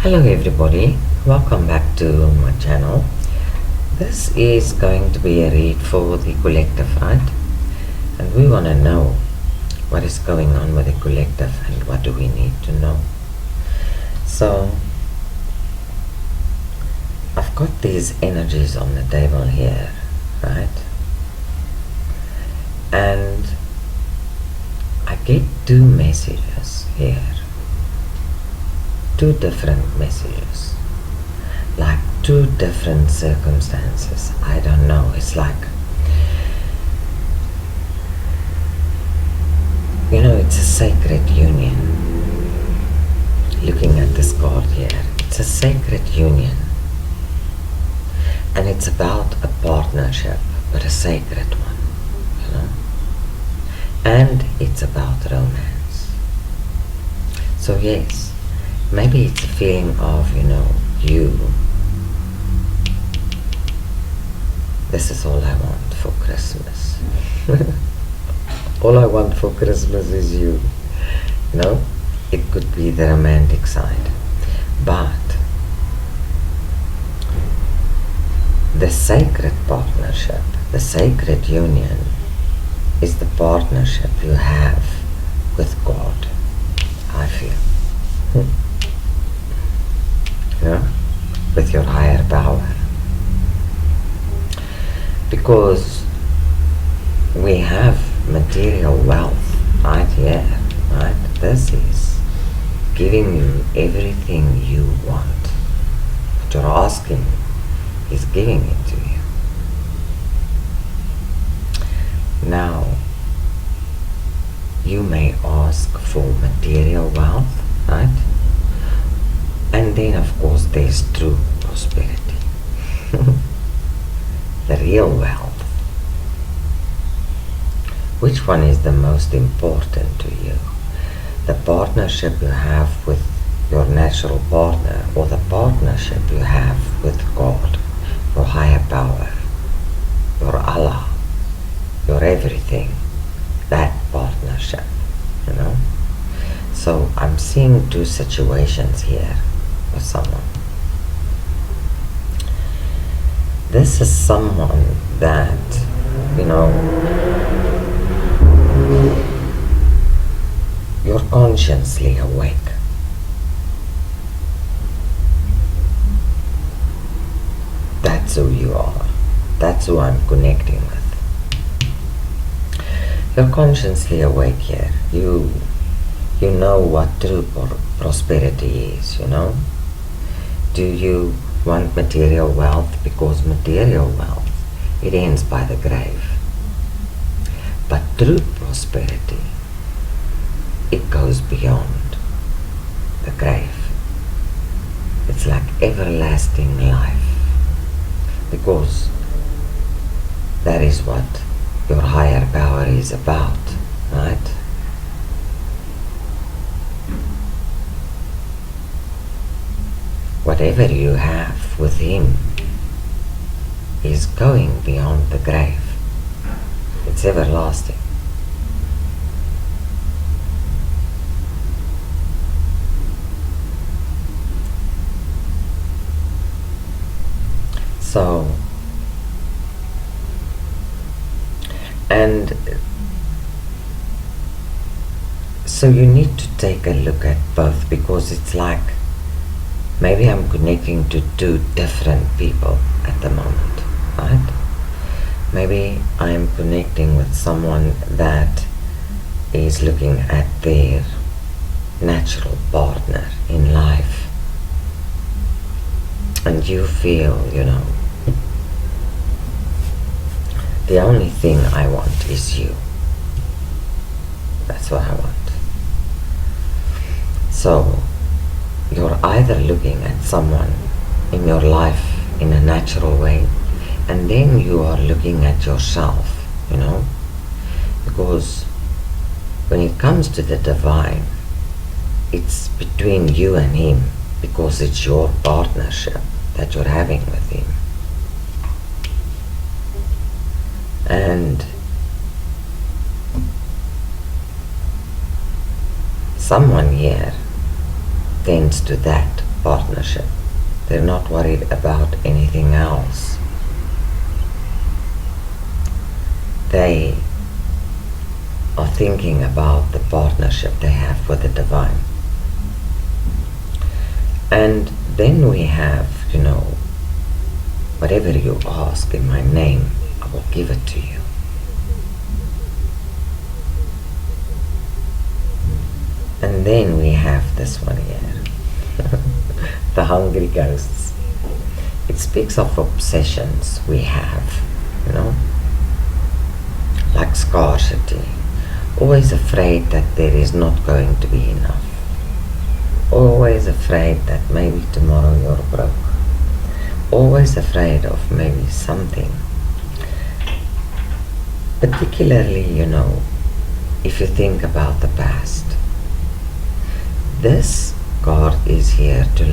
Hello everybody, welcome back to my channel. This is going to be a read for the collective, right? And we want to know what is going on with the collective and what do we need to know. So I've got these energies on the table here, right? And I get two messages here. Two different messages, like two different circumstances. I don't know, it's like, it's a sacred union. Looking at this card here, it's a sacred union, and it's about a partnership, but a sacred one, and it's about romance. So yes, maybe it's a feeling of, this is all I want for Christmas. All I want for Christmas is you. It could be the romantic side. But the sacred partnership, the sacred union, is the partnership you have with God, I feel. With your higher power, because we have material wealth right here, right? This is giving you everything you want. What you're asking is giving it to you. Now, you may ask for material wealth, right? And then, of course, there's true prosperity. The real wealth. Which one is the most important to you? The partnership you have with your natural partner, or the partnership you have with God, your higher power, your Allah, your everything, that partnership, So I'm seeing two situations here with someone. This is someone that, you're consciously awake. That's who you are. That's who I'm connecting with. You're consciously awake here. You know what true prosperity is, Do you want material wealth? Because material wealth, it ends by the grave. But true prosperity, it goes beyond the grave. It's like everlasting life, because that is what your higher power is about, right? Whatever you have with him is going beyond the grave. It's everlasting. So you need to take a look at both, because it's like, maybe I'm connecting to two different people at the moment, right? Maybe I'm connecting with someone that is looking at their natural partner in life, and you feel, the only thing I want is you. That's what I want. So you're either looking at someone in your life in a natural way, and then you are looking at yourself, because when it comes to the divine, it's between you and him, because it's your partnership that you're having with him. And someone here tends to that partnership. They're not worried about anything else. They are thinking about the partnership they have with the divine. And then we have, whatever you ask in my name, I will give it to you. And then we have this one here, the hungry ghosts. It speaks of obsessions we have, like scarcity, always afraid that there is not going to be enough, always afraid that maybe tomorrow you're broke, always afraid of maybe something. Particularly, if you think about the past, this card is here to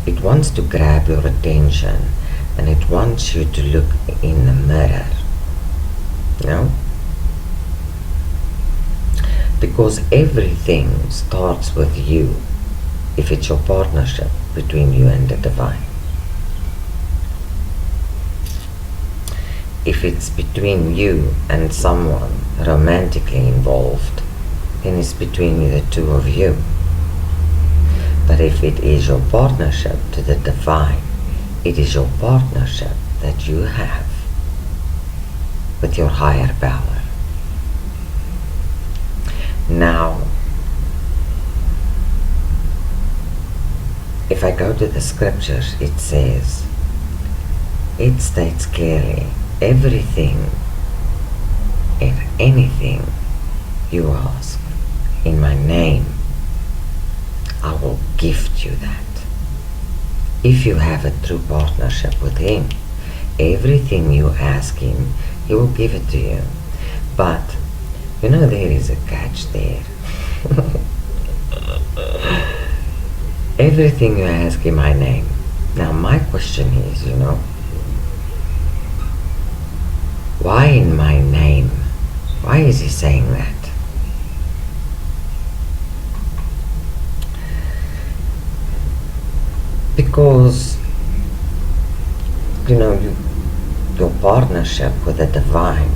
it wants to grab your attention and it wants you to look in the mirror, because everything starts with you if it's your partnership between you and the divine. If it's between you and someone romantically involved, then it's between the two of you. But if it is your partnership to the divine, it is your partnership that you have with your higher power. Now, if I go to the scriptures, it states clearly, everything and anything you ask in my name, I will gift you that. If you have a true partnership with him, everything you ask him, he will give it to you. But there is a catch there. Everything you ask in my name. Now my question is, why in my name? Why is he saying that? Because, your partnership with the divine,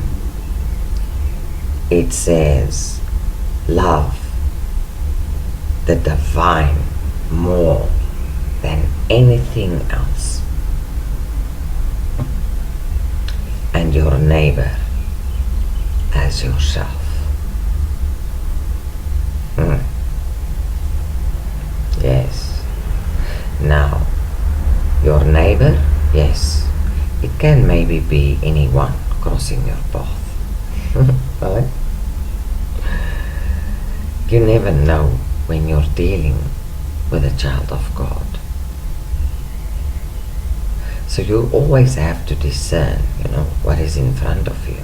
it says, love the divine more than anything else, and your neighbor as yourself. Yes. Now, your neighbor, yes, it can maybe be anyone crossing your path. Right? You never know when you're dealing with a child of God. So you always have to discern, what is in front of you.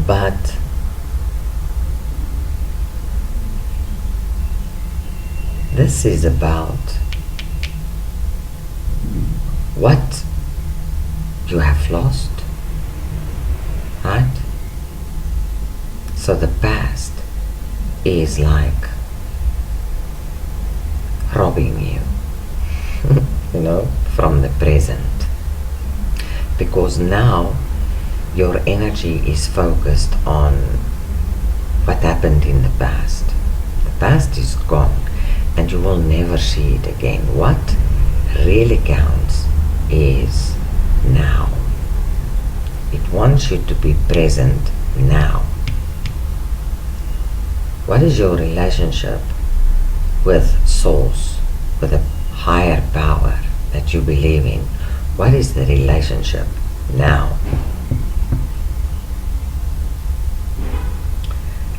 But this is about what you have lost, right? So the past is like robbing you, from the present. Because now your energy is focused on what happened in the past. The past is gone and you will never see it again. What really counts is now. It wants you to be present now. What is your relationship with Source, with a higher power that you believe in? What is the relationship now?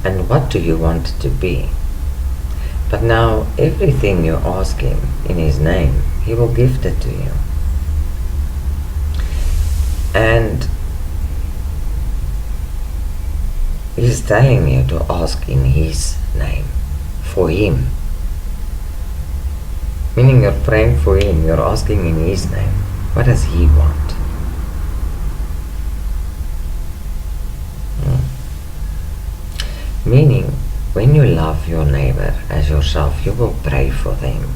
And what do you want it to be? But now everything you ask him in his name, he will gift it to you. And he's telling you to ask in his name, for him. Meaning you're praying for him, you're asking in his name. What does he want? Meaning When you love your neighbor as yourself, you will pray for them.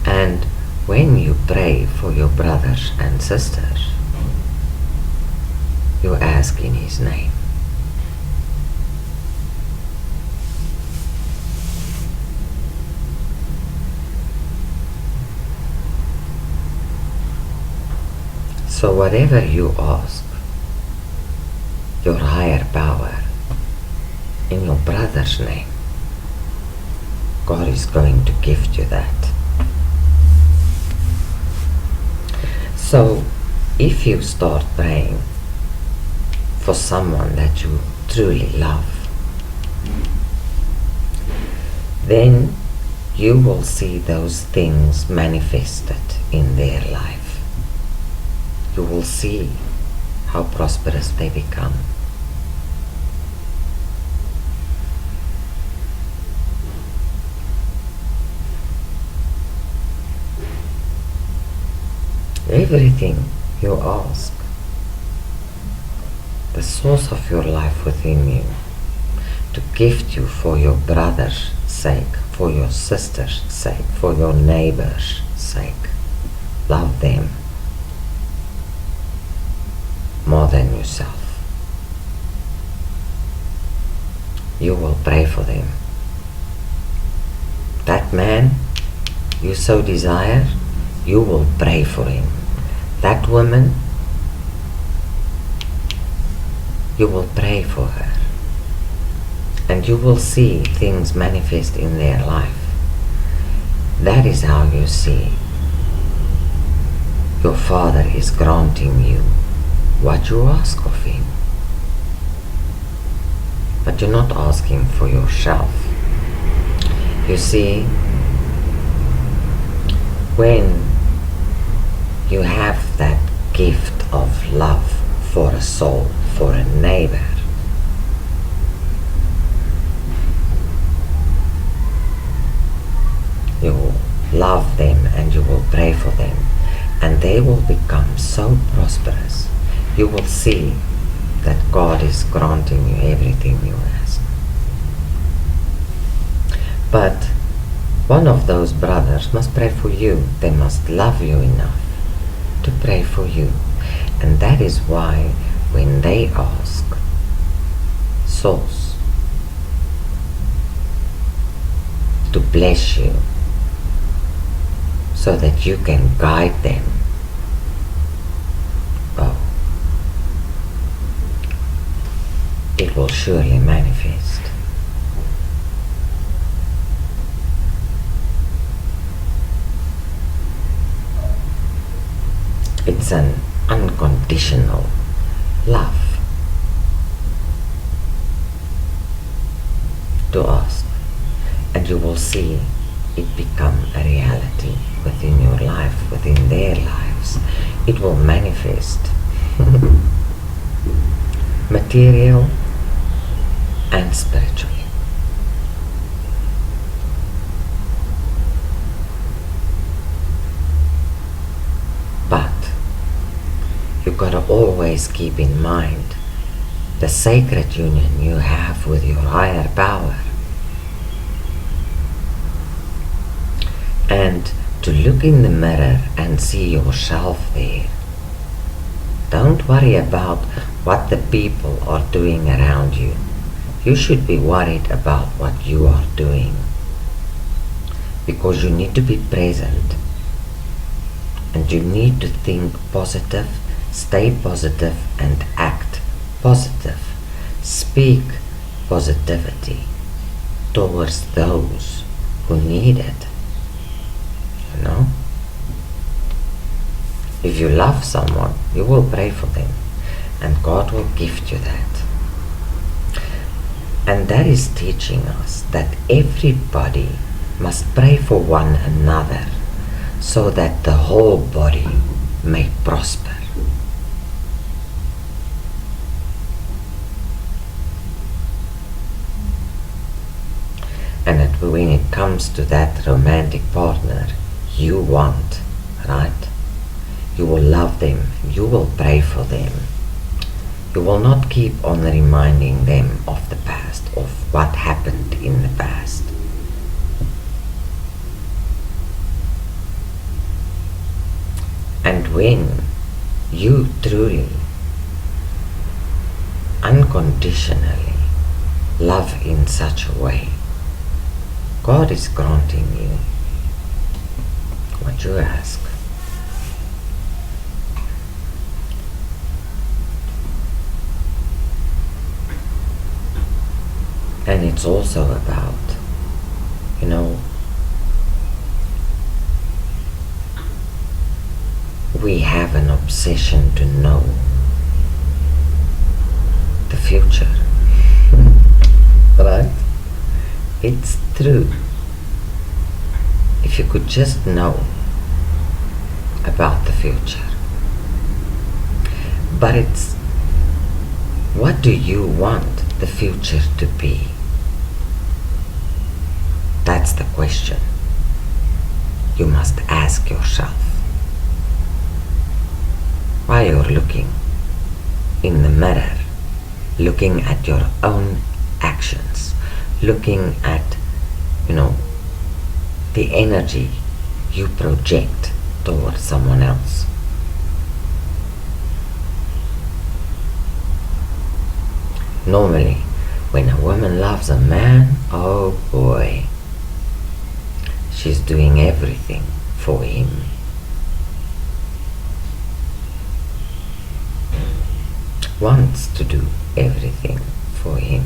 And when you pray for your brothers and sisters, you ask in His name. So whatever you ask, your higher power, in your brother's name, God is going to gift you that. So if you start praying for someone that you truly love, then you will see those things manifested in their life. You will see how prosperous they become. Everything you ask, the source of your life within you, to gift you for your brother's sake, for your sister's sake, for your neighbor's sake. Love them more than yourself. You will pray for them. That man you so desire, you will pray for him. That woman, you will pray for her. And you will see things manifest in their life. That is how you see your Father is granting you what you ask of Him. But you're not asking for yourself. You see, when you have that gift of love for a soul, for a neighbor, you will love them and you will pray for them, and they will become so prosperous. You will see that God is granting you everything you ask. But one of those brothers must pray for you. They must love you enough to pray for you. And that is why when they ask Source to bless you so that you can guide them, oh, it will surely manifest. It's an unconditional love to ask, and you will see it become a reality within your life, within their lives. It will manifest material and spiritually. But you gotta always keep in mind the sacred union you have with your higher power, and to look in the mirror and see yourself there. Don't worry about what the people are doing around you. You should be worried about what you are doing, because you need to be present and you need to think positive, stay positive and act positive. Speak positivity towards those who need it. You know? If you love someone, you will pray for them, and God will gift you that. And that is teaching us that everybody must pray for one another so that the whole body may prosper. And that when it comes to that romantic partner you want, right? You will love them, you will pray for them. You will not keep on reminding them of happened in the past. And when you truly, unconditionally love in such a way, God is granting you what you ask. And it's also about, we have an obsession to know the future. Right? It's true. If you could just know about the future. But it's, what do you want the future to be? That's the question you must ask yourself. While you're looking in the mirror, looking at your own actions, looking at, the energy you project towards someone else. Normally, when a woman loves a man, oh boy, she's doing everything for him. Wants to do everything for him.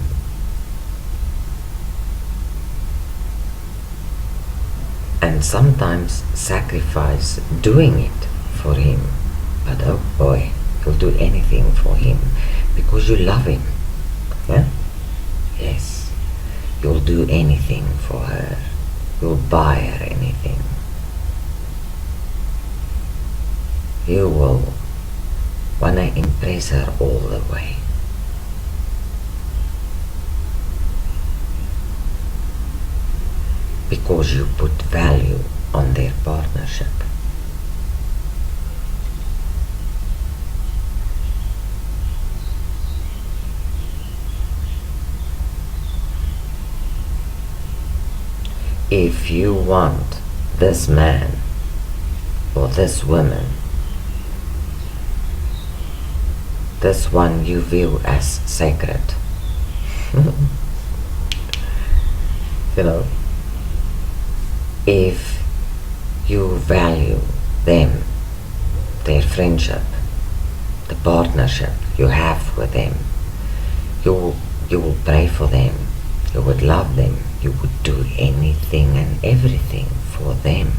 And sometimes sacrifice doing it for him. But oh boy, you'll do anything for him because you love him. Yeah? Yes. You'll do anything for her. You'll buy her anything. You will want to impress her all the way. Because you put value on their partnership. If you want this man or this woman, this one you view as sacred, if you value them, their friendship, the partnership you have with them, you will pray for them, you would love them, you would do anything and everything for them.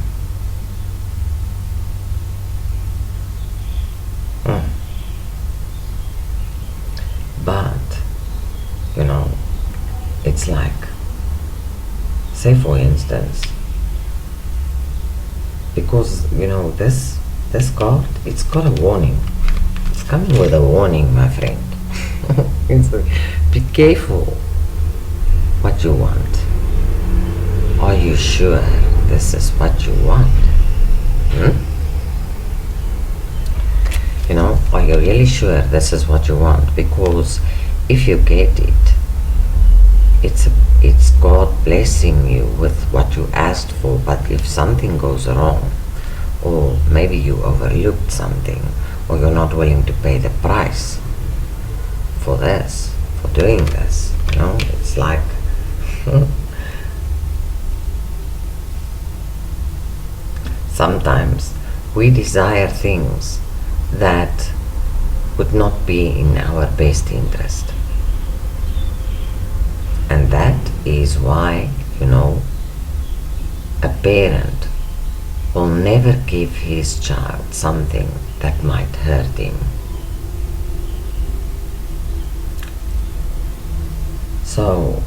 But, it's like, say for instance, because, this card, it's got a warning. It's coming with a warning, my friend. Be careful what you want. Are you sure this is what you want? Are you really sure this is what you want? Because if you get it, it's God blessing you with what you asked for. But if something goes wrong, or maybe you overlooked something, or you're not willing to pay the price for this, for doing this, it's like sometimes we desire things that would not be in our best interest. And that is why, a parent will never give his child something that might hurt him. So,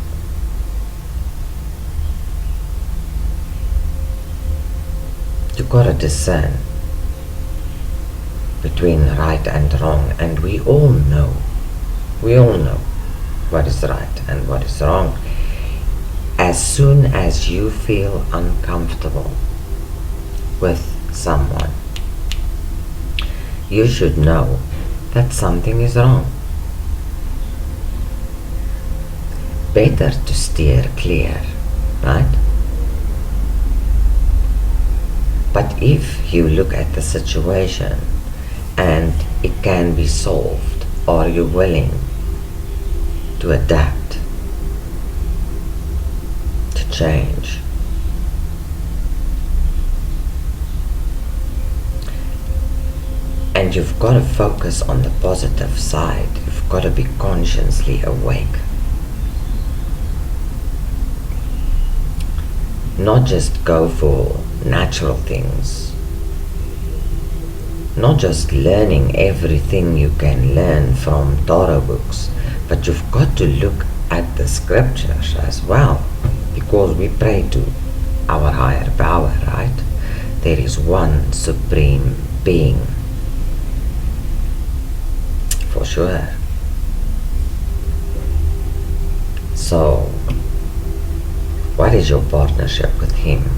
you gotta discern between right and wrong, and we all know what is right and what is wrong. As soon as you feel uncomfortable with someone, you should know that something is wrong. better to steer clear, right? But if you look at the situation and it can be solved, are you willing to adapt, to change? And you've got to focus on the positive side. You've got to be consciously awake. Not just go for natural things. Not just learning everything you can learn from Torah books, but you've got to look at the scriptures as well, because we pray to our higher power, right? There is one supreme being, for sure. So, what is your partnership with him?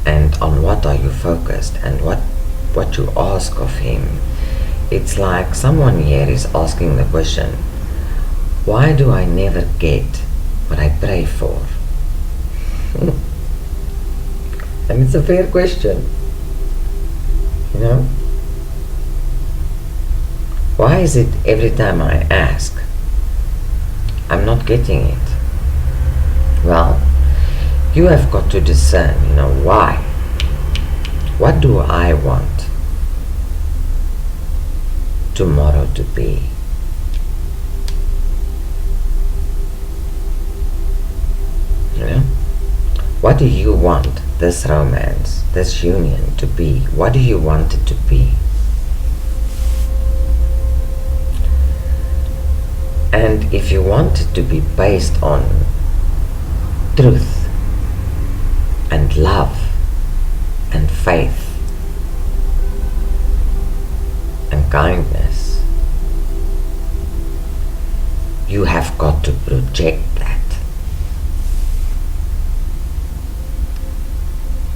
And on what are you focused, and what you ask of him? It's like someone here is asking the question, why do I never get what I pray for? And it's a fair question, you know? Why is it every time I ask, I'm not getting it? Well, you have got to discern, why. What do I want tomorrow to be? What do you want this romance, this union to be? What do you want it to be? And if you want it to be based on truth and love and faith and kindness, you have got to project that.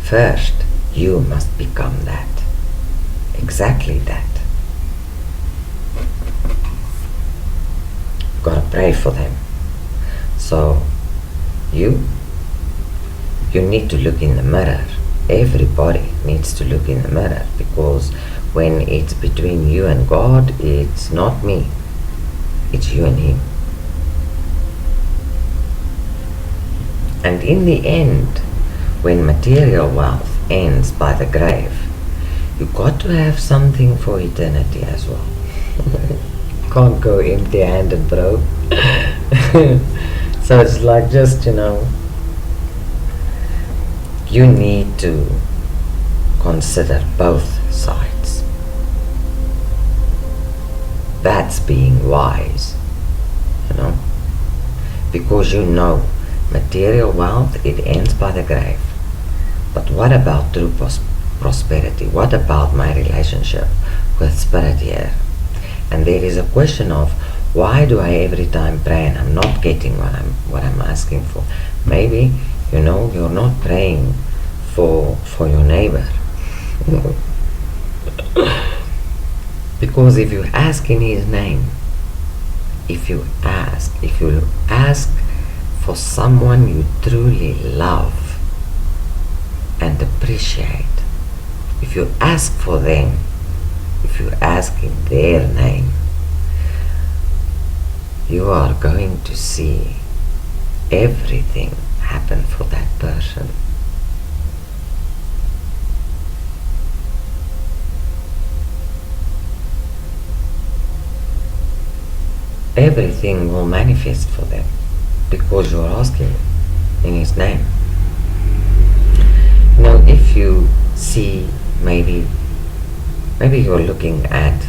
First, you must become that. Exactly that. You've got to pray for them. So, you need to look in the mirror. Everybody needs to look in the mirror, because when it's between you and God, it's not me. It's you and Him. And in the end, when material wealth ends by the grave, you've got to have something for eternity as well. Can't go empty-handed, bro. So it's like just, you need to consider both sides. That's being wise, because material wealth, it ends by the grave. But what about true prosperity? What about my relationship with Spirit here? And there is a question of, why do I every time pray and I'm not getting what I'm asking for? Maybe, you're not praying for your neighbor. Because if you ask in his name, if you ask for someone you truly love and appreciate, if you ask for them, if you ask in their name, you are going to see everything happen for that person. Everything will manifest for them, because you're asking in His name. If you see, maybe you're looking at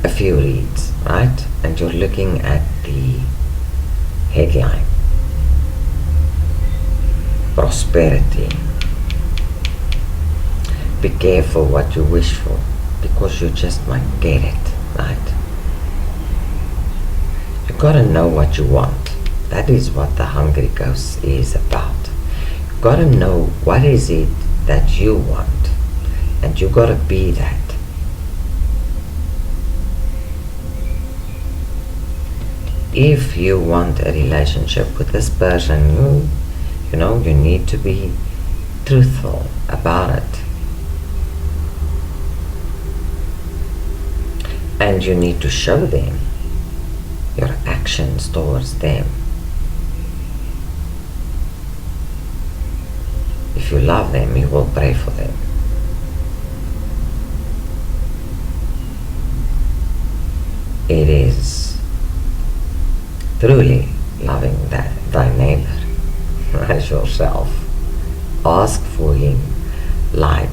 a few reads, right? And you're looking at the headline, prosperity. Be careful what you wish for, because you just might get it, right? You gotta know what you want. That is what the Hungry Ghost is about. You gotta know what is it that you want, and you gotta be that. if you want a relationship with this person, you need to be truthful about it. And you need to show them your actions towards them. If you love them, you will pray for them. It is truly loving thy neighbor as yourself. Ask for him like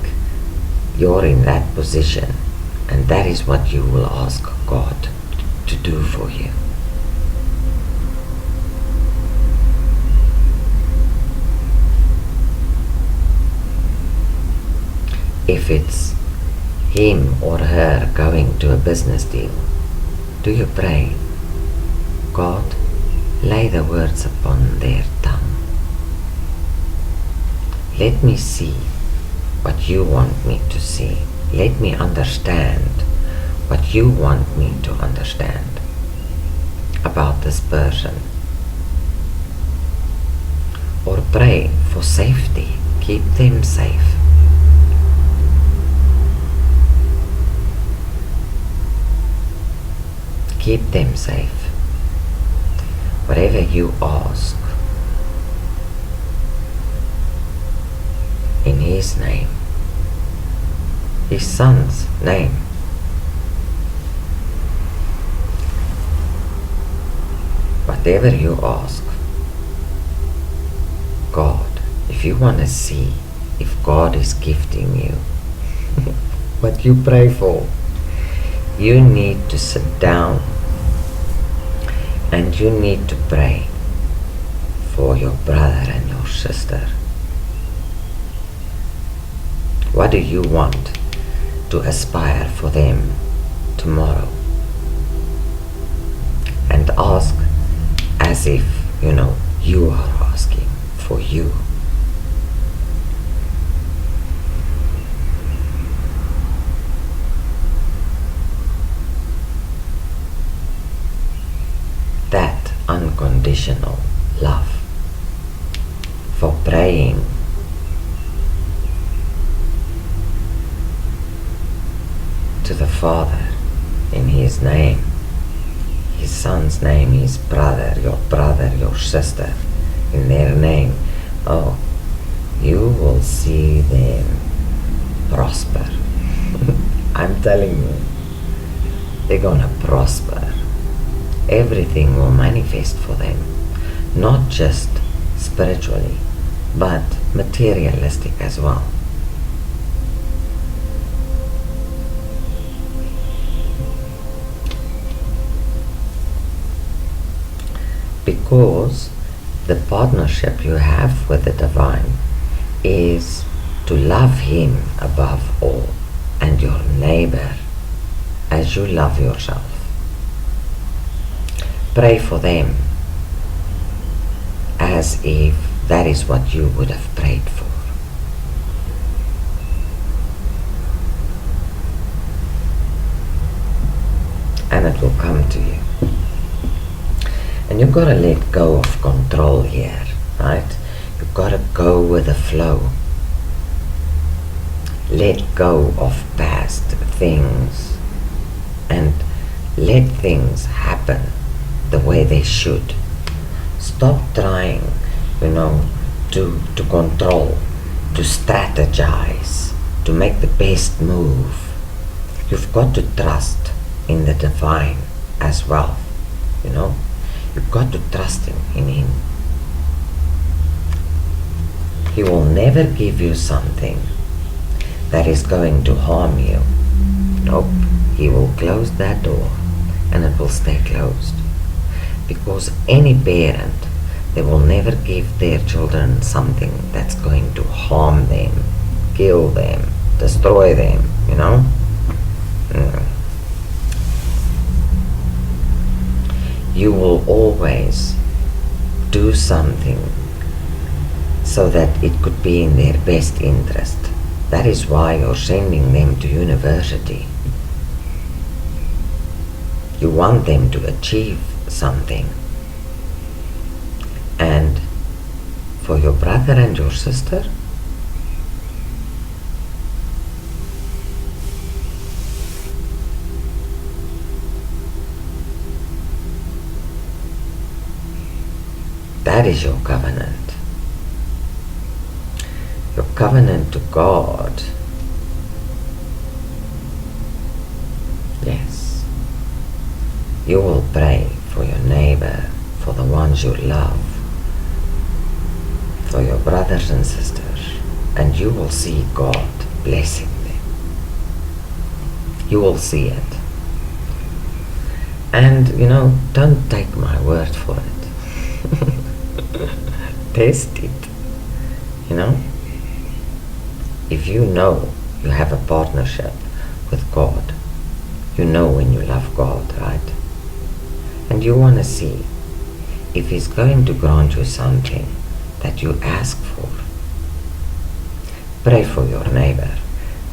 you're in that position, and that is what you will ask God to do for you. If it's him or her going to a business deal, do you pray, God, lay the words upon their tongue. Let me see what you want me to see. Let me understand what you want me to understand about this person. Or pray for safety. Keep them safe. Keep them safe. Whatever you ask, in His name, His Son's name, whatever you ask, God, if you want to see if God is gifting you what you pray for, you need to sit down and you need to pray for your brother and your sister. What do you want to aspire for them tomorrow? And ask as if, you are asking for you. That unconditional love for praying to the Father in His name, His Son's name, His brother, your sister, in their name. Oh, you will see them prosper. I'm telling you, they're gonna prosper. Everything will manifest for them, not just spiritually, but materialistic as well. Because the partnership you have with the Divine is to love Him above all and your neighbor as you love yourself. Pray for them as if that is what you would have prayed for. And it will come to you. And you've got to let go of control here, right? You've got to go with the flow. Let go of past things and let things happen the way they should. Stop trying, to control, to strategize, to make the best move. You've got to trust in the Divine as well, You've got to trust in Him. He will never give you something that is going to harm you. Nope. He will close that door and it will stay closed. Because any parent, they will never give their children something that's going to harm them, kill them, destroy them, You will always do something so that it could be in their best interest. That is why you're sending them to university. You want them to achieve something. And for your brother and your sister, that is your covenant. Your covenant to God. Yes. You will pray for your neighbor, for the ones you love, for your brothers and sisters, and you will see God blessing them. You will see it. And, don't take my word for it. Test it. If you know you have a partnership with God, you know when you love God, right? And you want to see if He's going to grant you something that you ask for. Pray for your neighbor.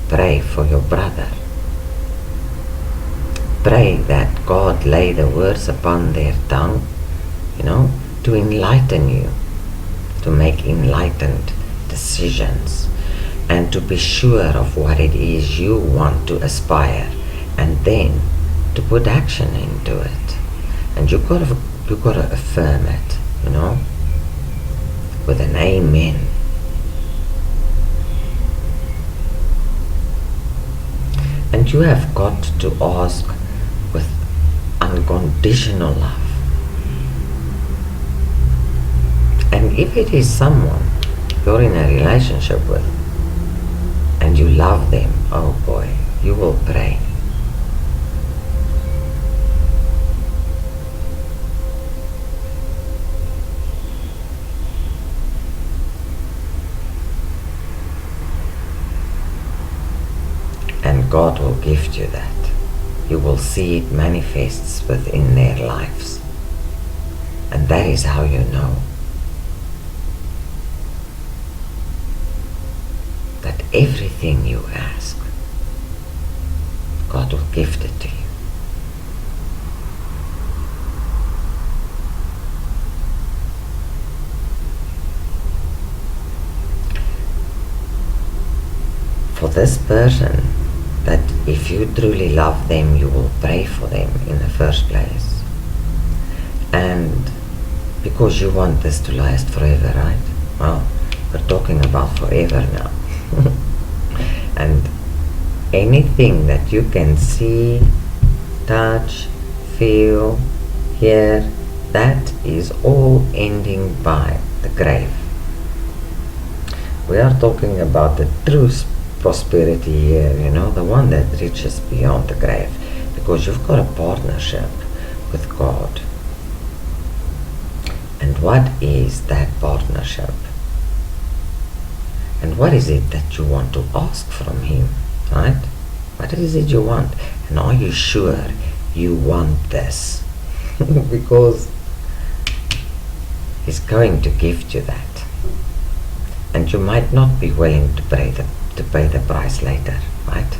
Pray for your brother. Pray that God lay the words upon their tongue, to enlighten you, to make enlightened decisions, and to be sure of what it is you want to aspire, and then to put action into it. And you gotta affirm it, with an amen. And you have got to ask with unconditional love. And if it is someone you're in a relationship with and you love them, oh boy, you will pray. And God will gift you that. You will see it manifests within their lives. And that is how you know that everything you ask, God will gift it to you. For this person, that if you truly love them, you will pray for them in the first place. And because you want this to last forever, right? Well, we're talking about forever now. And anything that you can see, touch, feel, hear, that is all ending by the grave. We are talking about the true prosperity here, the one that reaches beyond the grave, because you've got a partnership with God. And what is that partnership? And what is it that you want to ask from Him, right? What is it you want? And are you sure you want this? Because He's going to gift you that. And you might not be willing to pay the price later, right?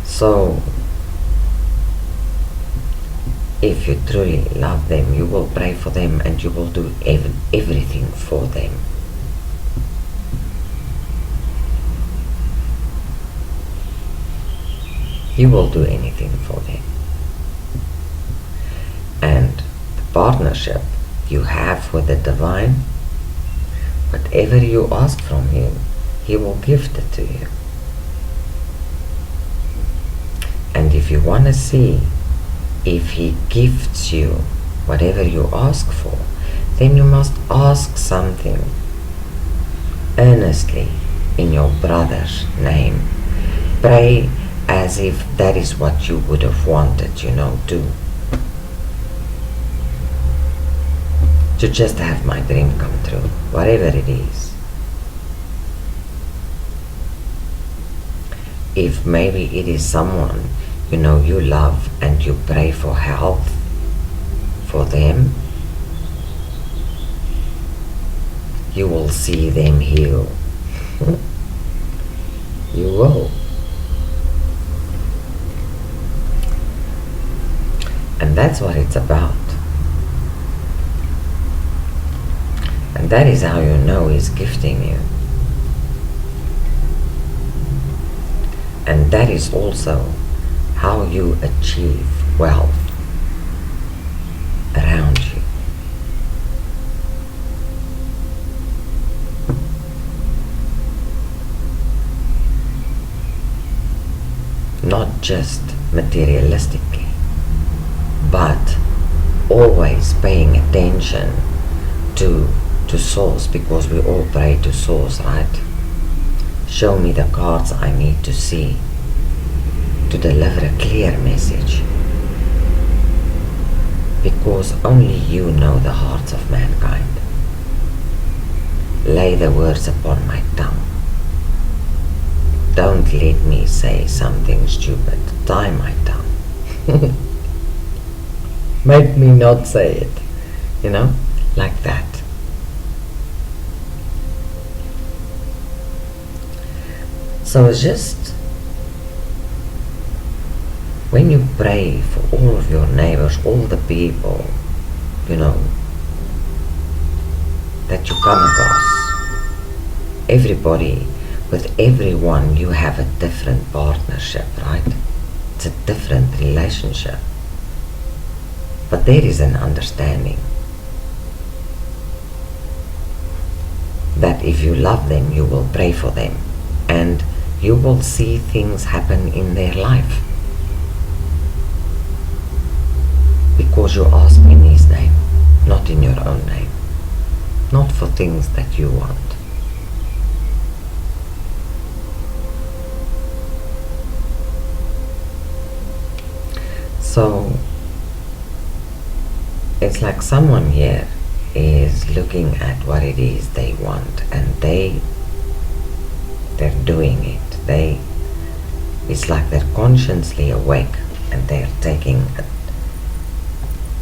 So, if you truly love them, you will pray for them and you will do everything for them. You will do anything for them. And the partnership you have with the Divine, whatever you ask from Him, He will gift it to you. And if you want to see if He gifts you whatever you ask for, then you must ask something earnestly in your brother's name. Pray as if that is what you would have wanted, to just have my dream come true, whatever it is. If maybe it is someone you love and you pray for health for them, you will see them heal. You will. that's what it's about. And that is how you know He's gifting you. And that is also how you achieve wealth around you. Not just materialistically, but always paying attention to Source, because we all pray to Source, right? Show me the cards I need to see to deliver a clear message, because only you know the hearts of mankind. Lay the words upon my tongue. Don't let me say something stupid. Tie my tongue. Make me not say it. You know, like that. So it's just when you pray for all of your neighbors, all the people, you know, that you come across, everybody, with everyone you have a different partnership, right? It's a different relationship. But there is an understanding that if you love them, you will pray for them, and you will see things happen in their life, because you ask in His name, not in your own name, not for things that you want. So it's like someone here is looking at what it is they want, and they're doing it. It's like they're consciously awake, and they're taking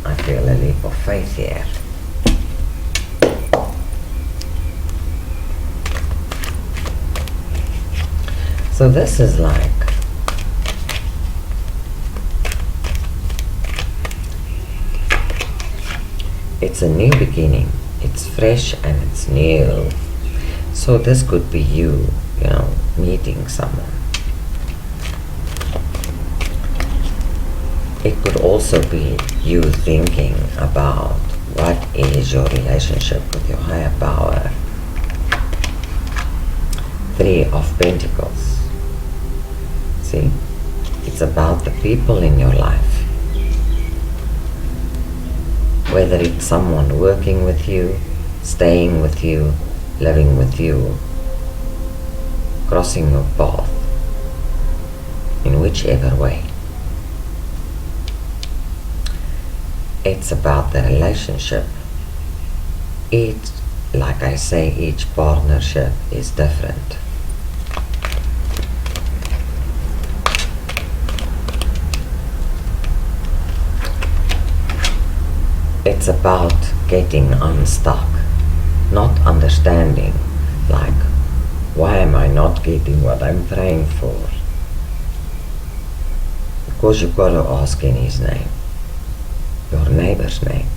I feel a leap of faith here. So this is like it's a new beginning. It's fresh and it's new. So this could be you know, meeting someone. It could also be you thinking about what is your relationship with your higher power. 3 of Pentacles. See? It's about the people in your life. Whether it's someone working with you, staying with you, living with you, crossing your path, in whichever way. It's about the relationship. Like I say, each partnership is different. It's about getting unstuck, not understanding, like, why am I not getting what I'm praying for? Because you've got to ask in His name, your neighbor's name,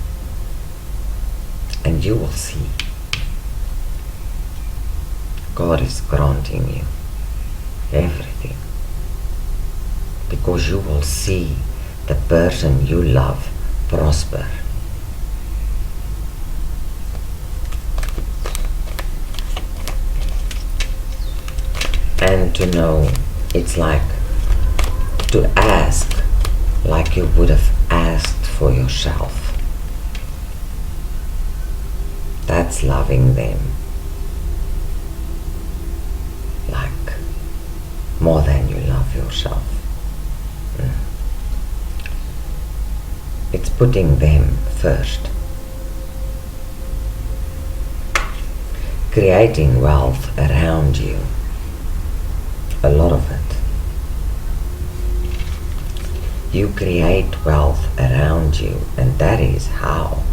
and you will see God is granting you everything, because you will see the person you love prosper. And to know, it's like to ask like you would have asked for yourself. That's loving them like more than you love yourself. It's putting them first. Creating wealth around you. A lot of it. You create wealth around you, and that is how.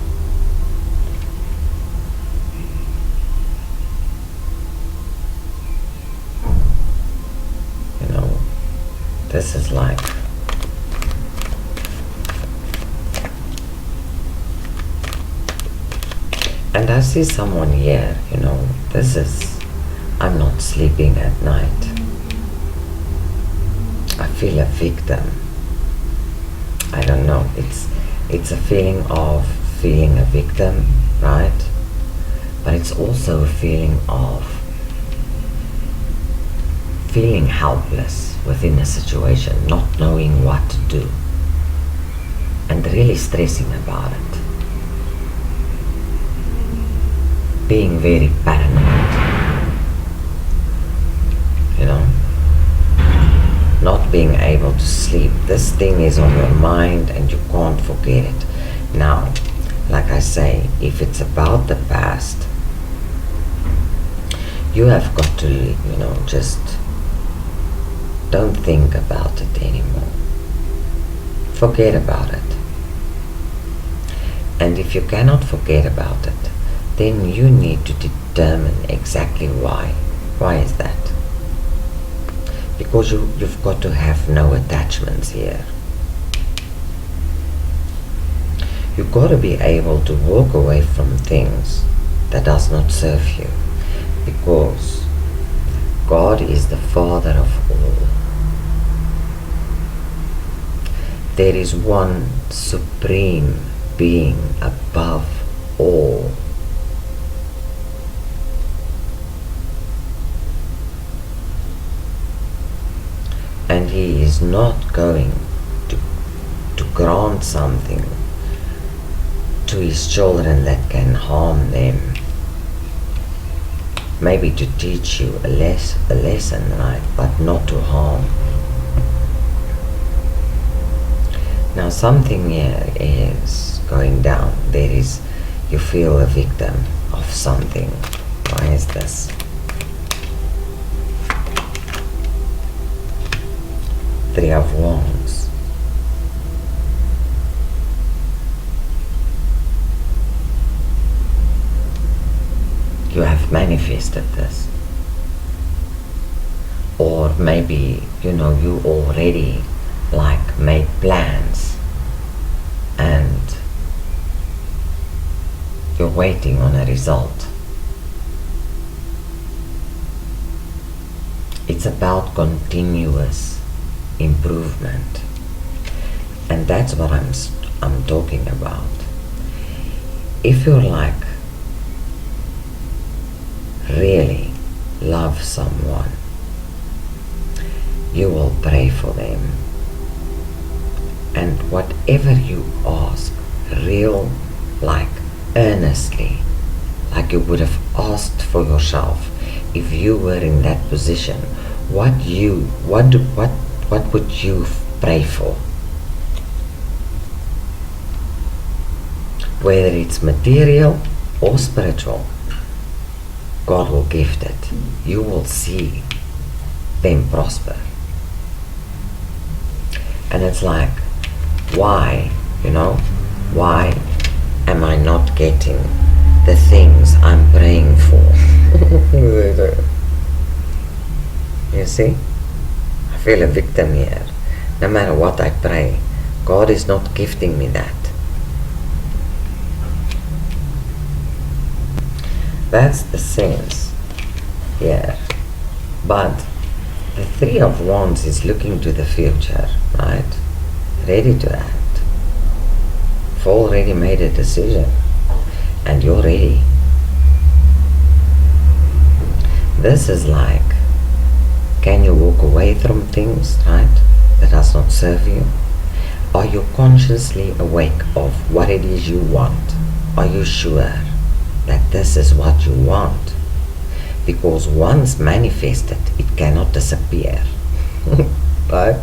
You know, this is like And I see someone here, I'm not sleeping at night. I feel a victim. I don't know, it's a feeling of feeling a victim, right? But it's also a feeling of feeling helpless within a situation, not knowing what to do, and really stressing about it. Being very paranoid, not being able to sleep. This thing is on your mind and you can't forget it. Now, like I say, if it's about the past, you have got to, just don't think about it anymore. Forget about it. And if you cannot forget about it, then you need to determine exactly why. Why is that? Because you've got to have no attachments here. You've got to be able to walk away from things that does not serve you, because God is the Father of all. There is one supreme being above all. And He is not going to grant something to His children that can harm them. Maybe to teach you a lesson, right? But not to harm. Now something here is going down. You feel a victim of something. Why is this? Three of Wands. You have manifested this. Or maybe, you already made plans and you're waiting on a result. It's about continuous improvement, and that's what I'm talking about. If you're really love someone, you will pray for them, and whatever you ask, real earnestly, like you would have asked for yourself if you were in that position, what would you pray for? Whether it's material or spiritual, God will gift it. You will see them prosper. And it's why am I not getting the things I'm praying for? You see? I feel a victim here. No matter what I pray, God is not gifting me that. That's the sense here. But the Three of Wands is looking to the future, right? Ready to act. You've already made a decision and you're ready. This is can you walk away from things, right, that does not serve you? Are you consciously awake of what it is you want? Are you sure that this is what you want? Because once manifested, it cannot disappear. Right?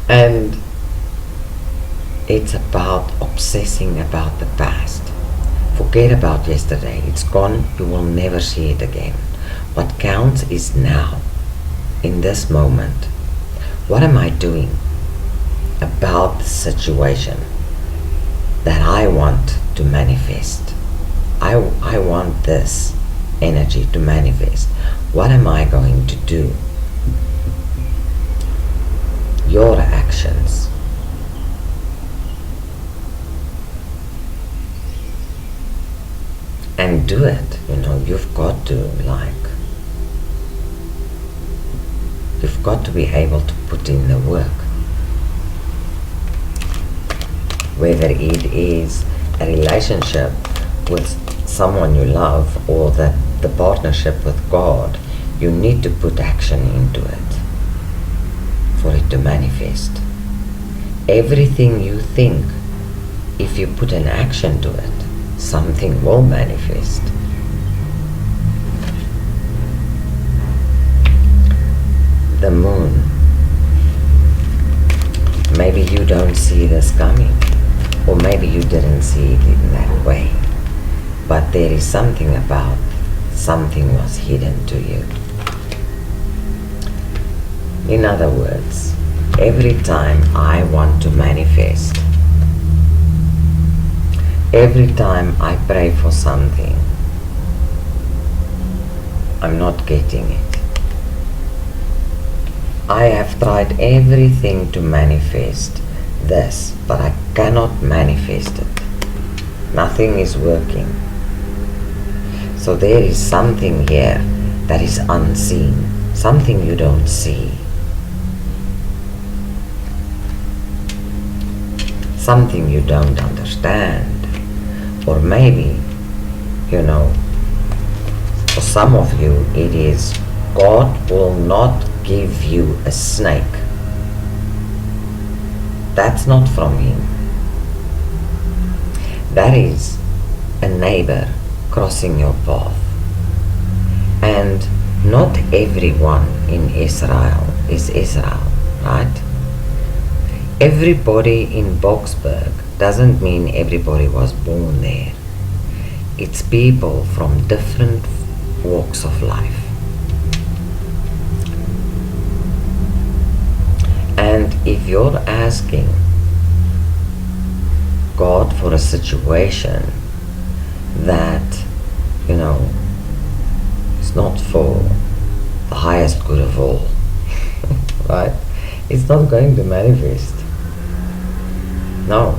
And it's about obsessing about the past. Forget about yesterday. It's gone. You will never see it again. What counts is now, in this moment. What am I doing about the situation that I want to manifest? I want this energy to manifest. What am I going to do? Your actions can do it, you've got to you've got to be able to put in the work. Whether it is a relationship with someone you love or the partnership with God, you need to put action into it for it to manifest. Everything you think, if you put an action to it, something will manifest. The moon. Maybe you don't see this coming, or maybe you didn't see it in that way, but there is something about something was hidden to you. In other words, every time I want to manifest, every time I pray for something, I'm not getting it. I have tried everything to manifest this, but I cannot manifest it. Nothing is working. So there is something here that is unseen, something you don't see. Something you don't understand. Or maybe, for some of you it is God will not give you a snake. That's not from Him. That is a neighbor crossing your path. And not everyone in Israel is Israel, right? Everybody in Boksburg doesn't mean everybody was born there. It's people from different walks of life. And if you're asking God for a situation that, is not for the highest good of all, right? It's not going to manifest. No.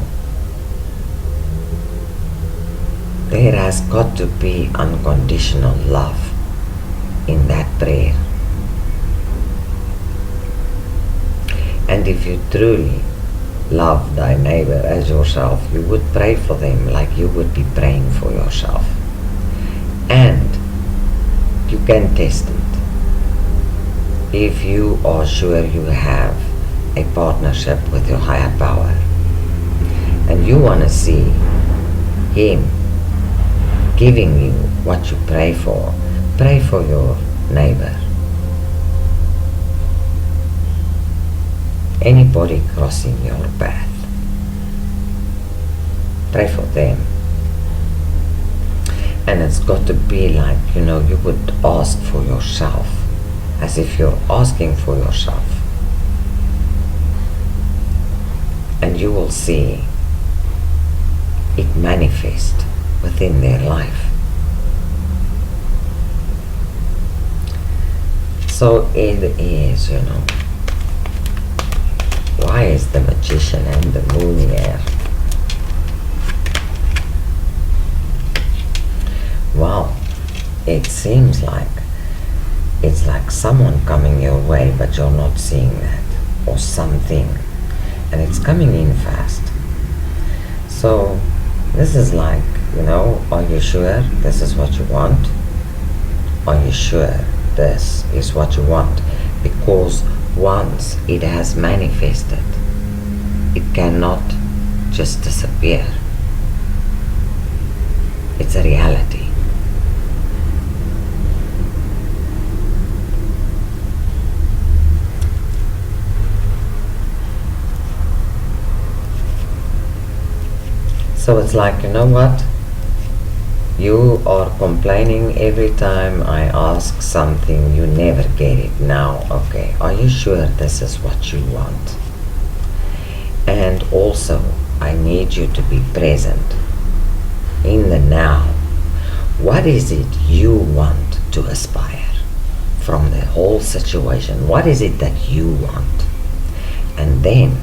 There has got to be unconditional love in that prayer. And if you truly love thy neighbor as yourself, you would pray for them like you would be praying for yourself. And you can test it. If you are sure you have a partnership with your higher power and you want to see Him giving you what you pray for your neighbor. Anybody crossing your path, pray for them. And it's got to be like, you would ask for yourself, as if you're asking for yourself. And you will see it manifest within their life. So it is, why is the magician and the moon here? Wow, it seems like it's like someone coming your way, but you're not seeing that, or something, and it's coming in fast. So this is like, are you sure this is what you want? Are you sure this is what you want? Because once it has manifested, it cannot just disappear. It's a reality. So it's like, what? You are complaining every time I ask something, you never get it. Now, okay, are you sure this is what you want? And also, I need you to be present in the now. What is it you want to aspire from the whole situation? What is it that you want? And then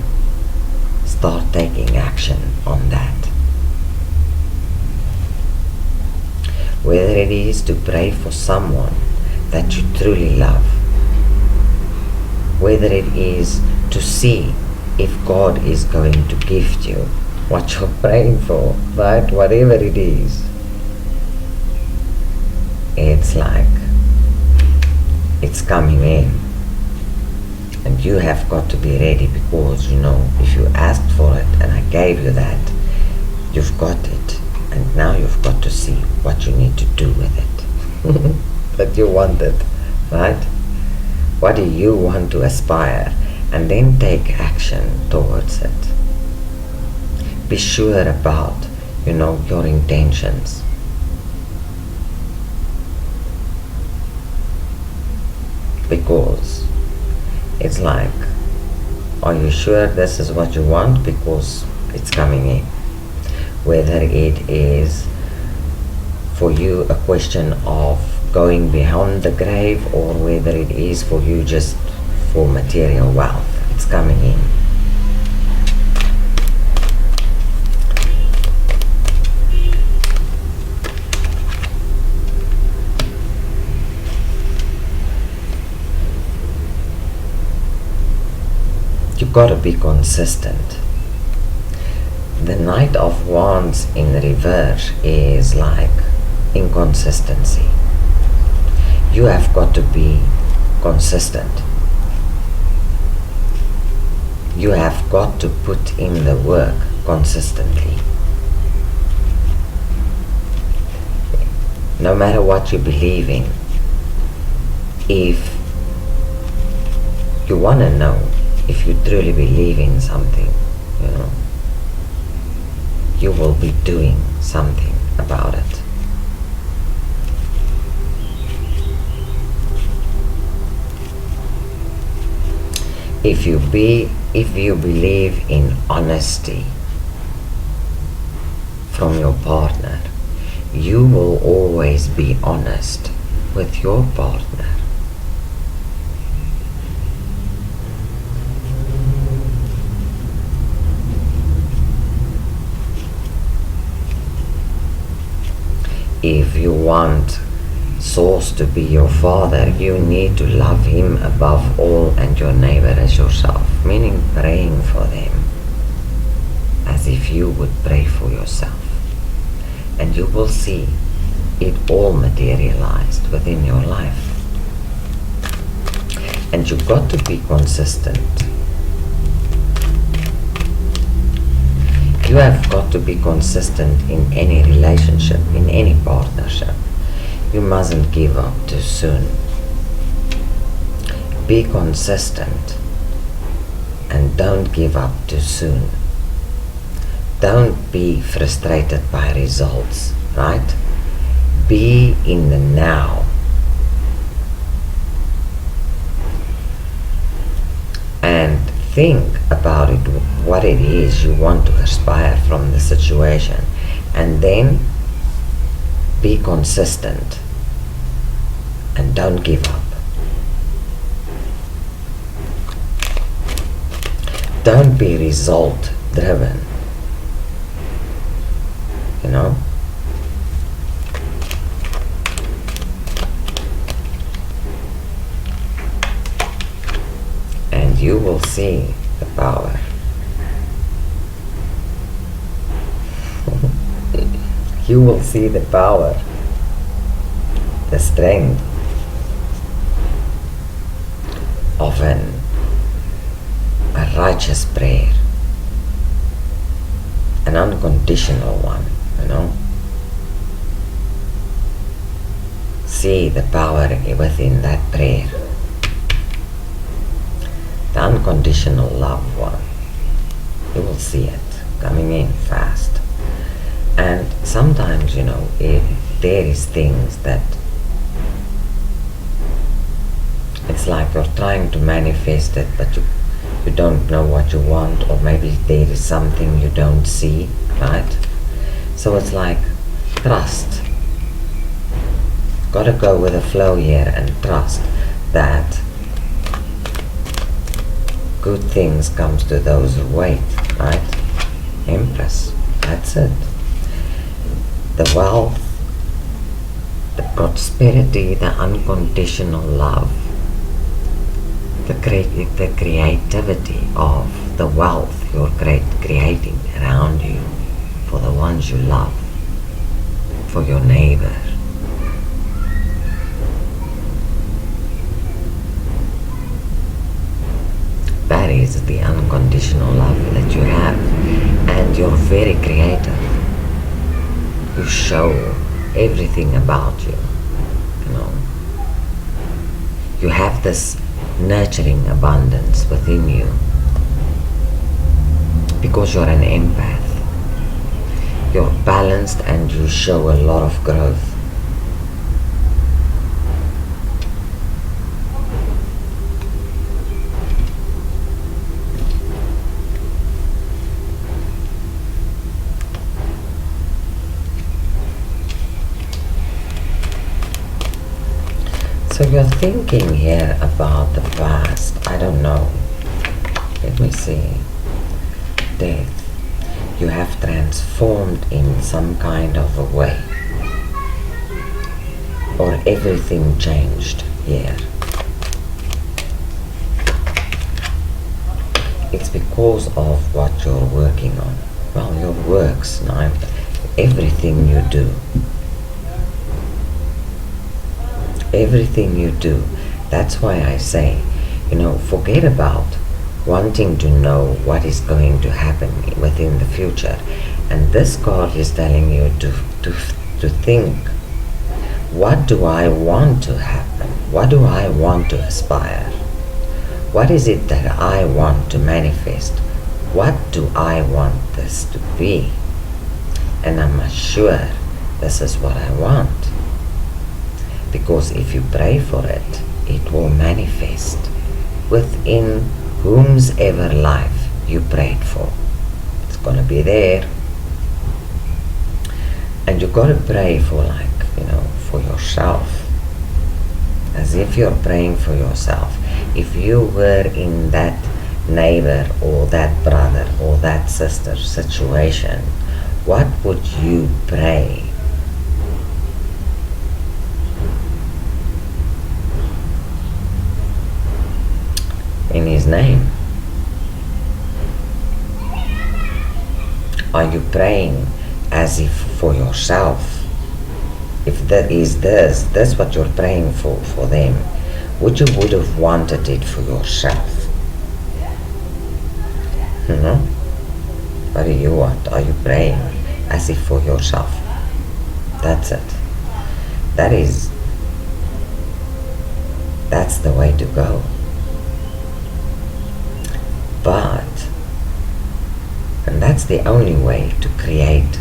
start taking action on that. whether it is to pray for someone that you truly love, whether it is to see if God is going to gift you what you're praying for, right? Whatever it is, it's like it's coming in, and you have got to be ready, because if you asked for it and I gave you that, you've got it, and now you've got to see what you need to do with it. That you want it, right? What do you want to aspire? And then take action towards it. Be sure about, your intentions. Because it's like, are you sure this is what you want? Because it's coming in. Whether it is for you a question of going beyond the grave, or whether it is for you just for material wealth, it's coming in. You've got to be consistent. The Knight of Wands in reverse is like inconsistency. You have got to be consistent. You have got to put in the work consistently. No matter what you believe in, if you want to know if you truly believe in something, you will be doing something about it. If you believe in honesty from your partner, you will always be honest with your partner. If you want Source to be your father, you need to love him above all and your neighbor as yourself, meaning praying for them as if you would pray for yourself. And you will see it all materialized within your life. And you've got to be consistent. You have got to be consistent in any relationship, in any partnership. You mustn't give up too soon. Be consistent and don't give up too soon. Don't be frustrated by results, right? Be in the now. And think about it, what it is you want to aspire from the situation, and then be consistent and don't give up. Don't be result driven, and you will see the power. You will see the power, the strength of a righteous prayer, an unconditional one, See the power within that prayer. The unconditional love one. You will see it coming in fast. And sometimes, there is things that it's like you're trying to manifest it, but you don't know what you want, or maybe there is something you don't see, right? So it's like trust. Gotta go with the flow here and trust that good things comes to those who wait, right? Empress, that's it. The wealth prosperity, the unconditional love, the creativity of the wealth you're creating around you for the ones you love, for your neighbor. That is the unconditional love that you have, and you're very creative. You show everything about you, you know. You have this nurturing abundance within you because you're an empath. You're balanced and you show a lot of growth. So you're thinking here about the past. I don't know. Let me see. Death. You have transformed in some kind of a way. Or everything changed here. It's because of what you're working on. Well, your works, now, everything you do. Everything you do. That's why I say, forget about wanting to know what is going to happen within the future. And this card is telling you to think, what do I want to happen? What do I want to aspire? What is it that I want to manifest? What do I want this to be? And I'm sure this is what I want. Because if you pray for it, it will manifest within whomsoever life you prayed for. It's going to be there. And you've got to pray for for yourself. As if you're praying for yourself. If you were in that neighbor or that brother or that sister situation, what would you pray? In his name? Are you praying as if for yourself? If that is this what you're praying for them, would have wanted it for yourself? What do you want? Are you praying as if for yourself? That's it. That's the way to go. And that's the only way to create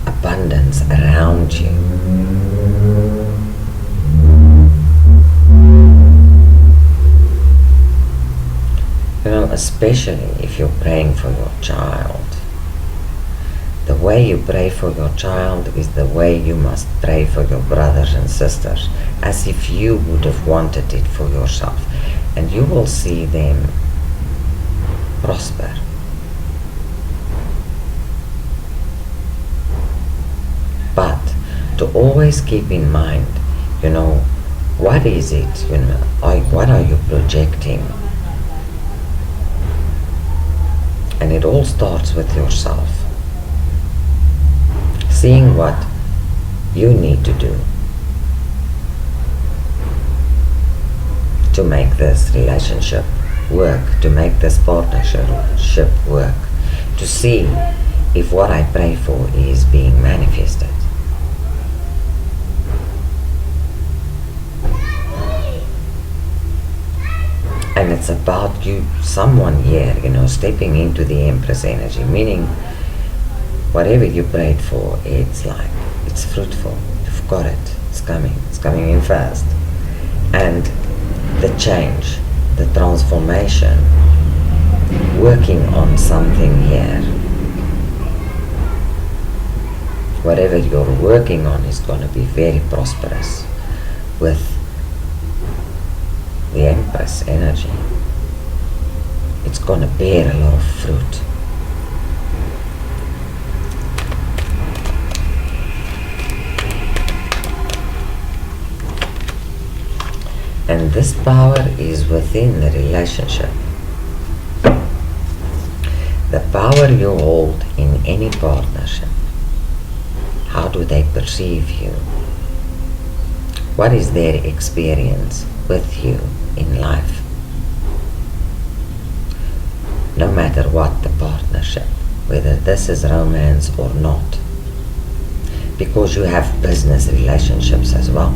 abundance around you. Especially if you're praying for your child. The way you pray for your child is the way you must pray for your brothers and sisters, as if you would have wanted it for yourself. And you will see them prosper. But to always keep in mind, what is it, what are you projecting? And it all starts with yourself. Seeing what you need to do to make this relationship work, to make this partnership work, to see if what I pray for is being manifested. And it's about someone here, stepping into the Empress energy, meaning whatever you prayed for, it's fruitful. You've got it. It's coming in fast. And the change, the transformation, working on something here. Whatever you're working on is going to be very prosperous with the Empress energy. It's going to bear a lot of fruit. And this power is within the relationship. The power you hold in any partnership. How do they perceive you? What is their experience with you in life? No matter what the partnership, whether this is romance or not, because you have business relationships as well.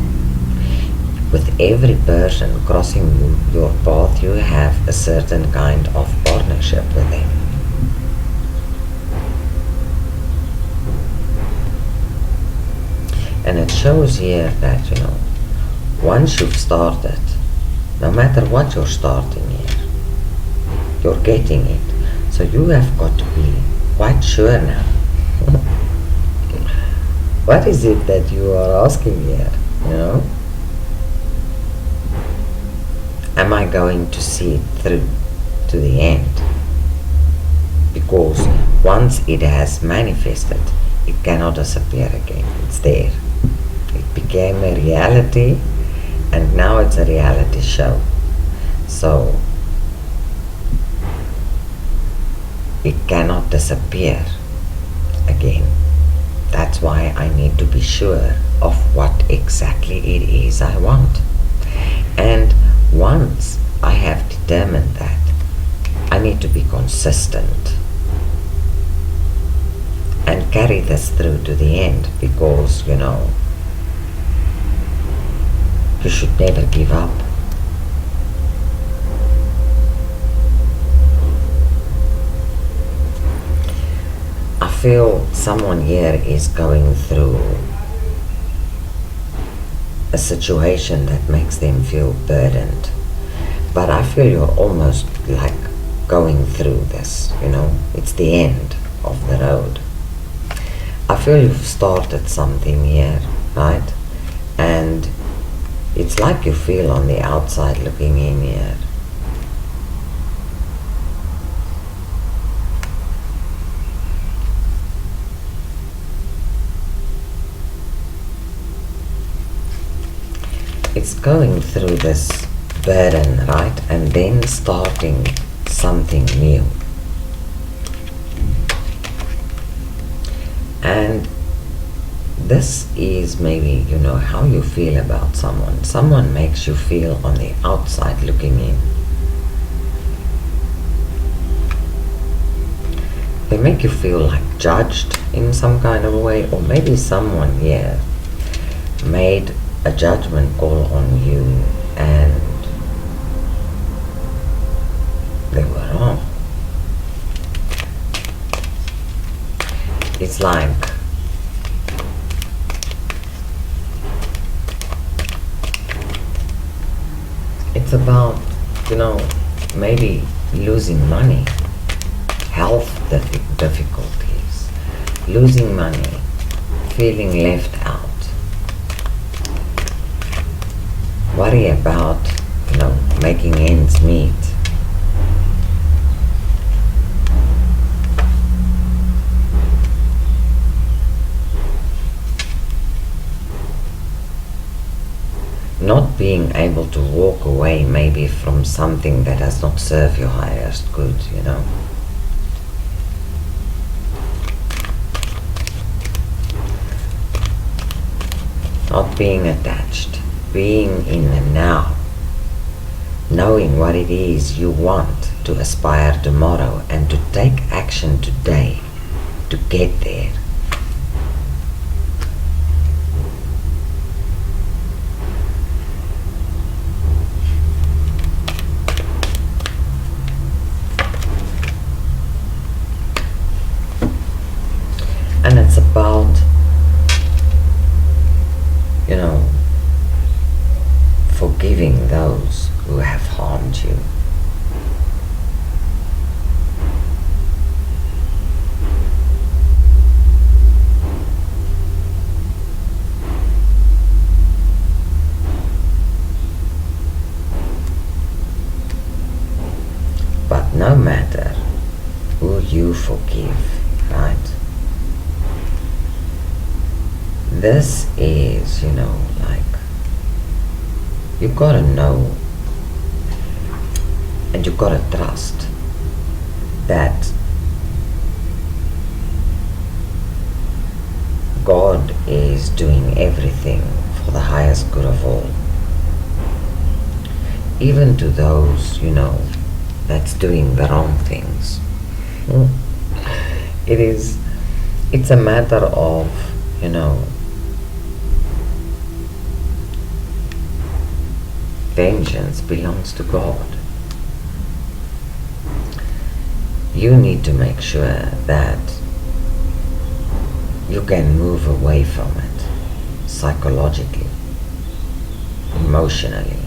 With every person crossing your path, you have a certain kind of partnership with them. And it shows here that, once you've started, no matter what you're starting here, you're getting it. So you have got to be quite sure now. What is it that you are asking here, Am I going to see it through to the end? Because once it has manifested, it cannot disappear again. It's there. It became a reality, and now it's a reality show. So it cannot disappear again. That's why I need to be sure of what exactly it is I want. And once I have determined that, I need to be consistent and carry this through to the end, because, you should never give up. I feel someone here is going through a situation that makes them feel burdened. But I feel you're almost like going through this, It's the end of the road. I feel you've started something here, right? And it's like you feel on the outside looking in here. It's going through this burden, right? And then starting something new. And this is maybe, how you feel about someone. Someone makes you feel on the outside looking in. They make you feel like judged in some kind of a way, or maybe someone here made a judgment call on you and they were wrong. It's like it's about, maybe losing money, health difficulties, losing money, feeling left out, worry about, making ends meet. Not being able to walk away maybe from something that does not serve your highest good, Not being attached, being in the now, knowing what it is you want to aspire tomorrow and to take action today to get there. And it's about, forgiving those who have harmed you. But no matter who you forgive, right? This is, like You gotta know and you gotta trust that God is doing everything for the highest good of all. Even to those, that's doing the wrong things. Mm. It's a matter of, vengeance belongs to God. You need to make sure that you can move away from it psychologically, emotionally.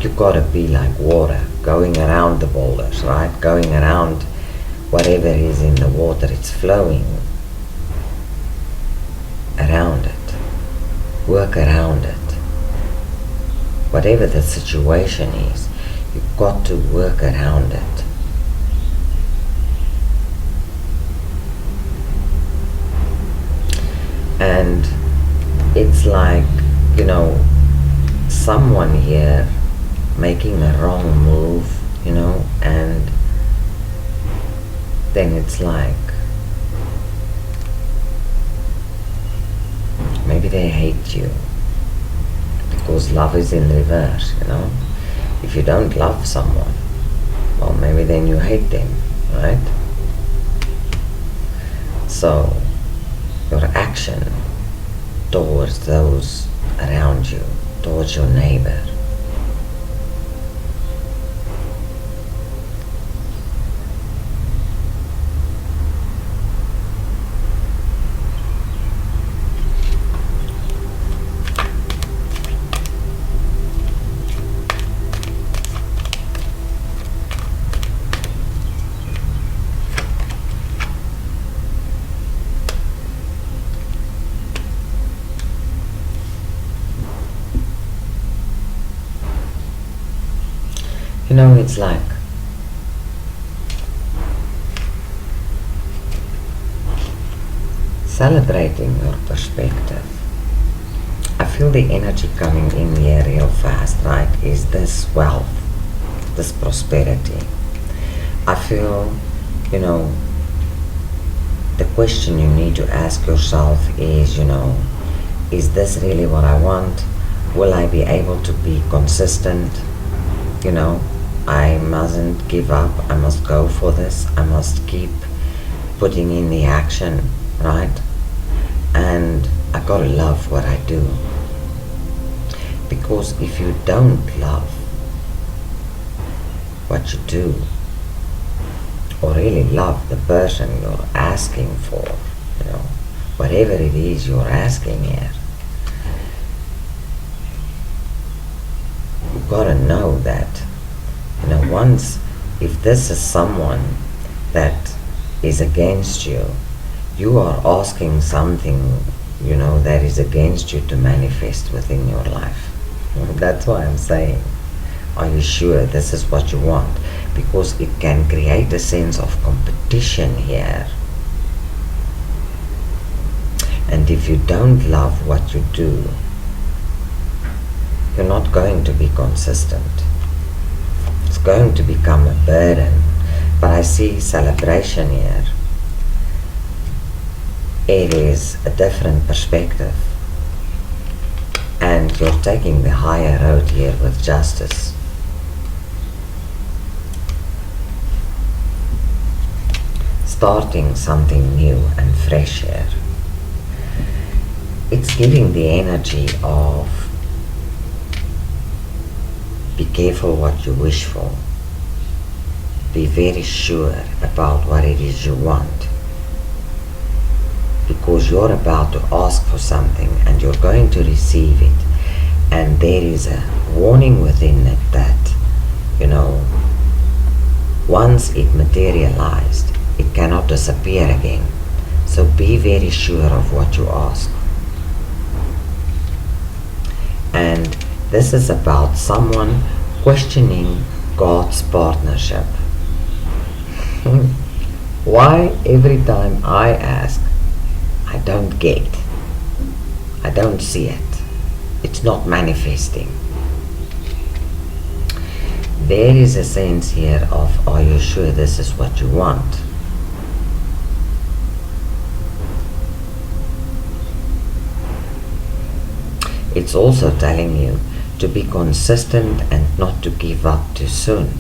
You gotta be like water going around the boulders, right? Going around whatever is in the water, it's flowing around it. Work around it. Whatever the situation is, you've got to work around it. And it's like, someone here making a wrong move, and then it's like, maybe they hate you because love is in reverse, If you don't love someone, well, maybe then you hate them, right? So, your action towards those around you, towards your neighbor, it's like celebrating your perspective. I feel the energy coming in here real fast, right? Is this wealth, this prosperity. I feel, the question you need to ask yourself is, is this really what I want? Will I be able to be consistent? I mustn't give up. I must go for this. I must keep putting in the action, right? And I gotta love what I do. Because if you don't love what you do, or really love the person you're asking for, whatever it is you're asking here, you gotta know that, once, if this is someone that is against you, you are asking something, that is against you to manifest within your life. That's why I'm saying, are you sure this is what you want? Because it can create a sense of competition here. And if you don't love what you do, you're not going to be consistent. It's going to become a burden. But I see celebration here. It is a different perspective. And you're taking the higher road here with justice. Starting something new and fresh here. It's giving the energy of be careful what you wish for. Be very sure about what it is you want. Because you're about to ask for something and you're going to receive it. And there is a warning within it that, once it materialized, it cannot disappear again. So be very sure of what you ask. And this is about someone questioning God's partnership. Why every time I ask, I don't get? don't see it. It's not manifesting. There is a sense here of, are you sure this is what you want? It's also telling you to be consistent and not to give up too soon.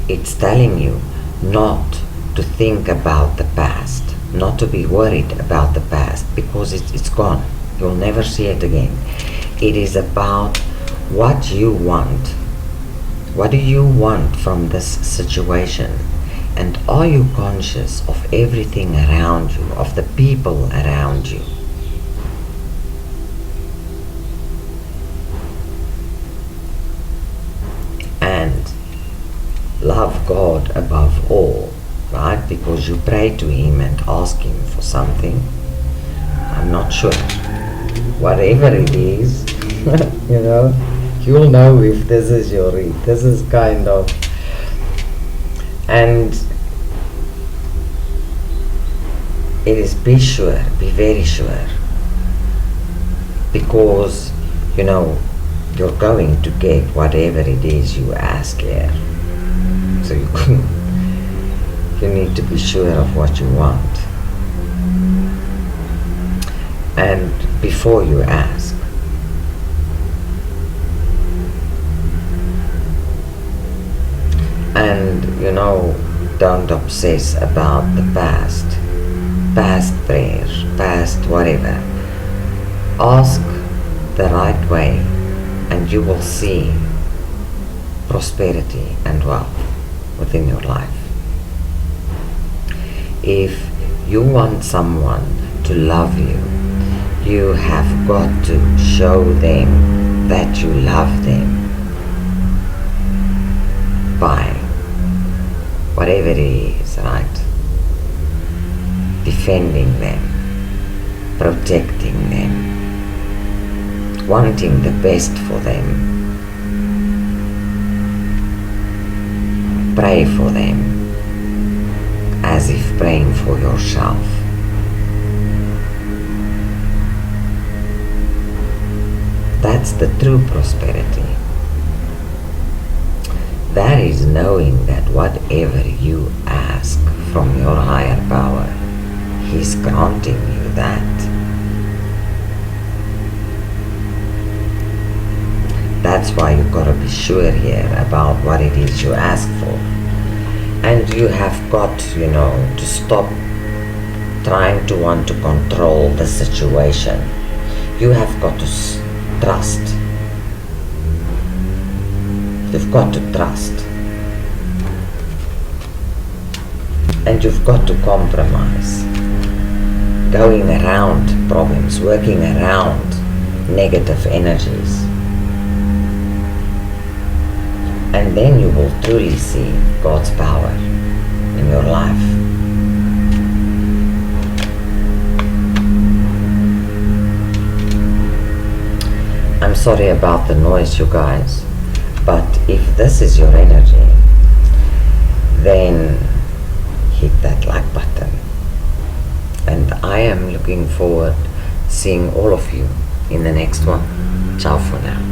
It's telling you not to think about the past, not to be worried about the past, because it's gone. You'll never see it again. It is about what you want. What do you want from this situation? And are you conscious of everything around you, of the people around you? And love God above all, right? Because you pray to Him and ask Him for something. I'm not sure. Whatever it is, you'll know if this is your read. This is kind of, and it is be sure, be very sure, because you're going to get whatever it is you ask here. So you need to be sure of what you want. And before you ask, and don't obsess about the past prayers, past whatever. Ask the right way and you will see prosperity and wealth within your life. If you want someone to love you, you have got to show them that you love them by whatever it is, right? Defending them, protecting them, wanting the best for them. Pray for them as if praying for yourself. That's the true prosperity. That is knowing that whatever you ask from your higher power, He's granting you that. That's why you've got to be sure here about what it is you ask for. And you have got, to stop trying to want to control the situation. You have got to trust. You've got to trust. And you've got to compromise. Going around problems, working around negative energies. And then you will truly see God's power in your life. I'm sorry about the noise, you guys, but if this is your energy, then hit that like button. And I am looking forward seeing all of you in the next one. Ciao for now.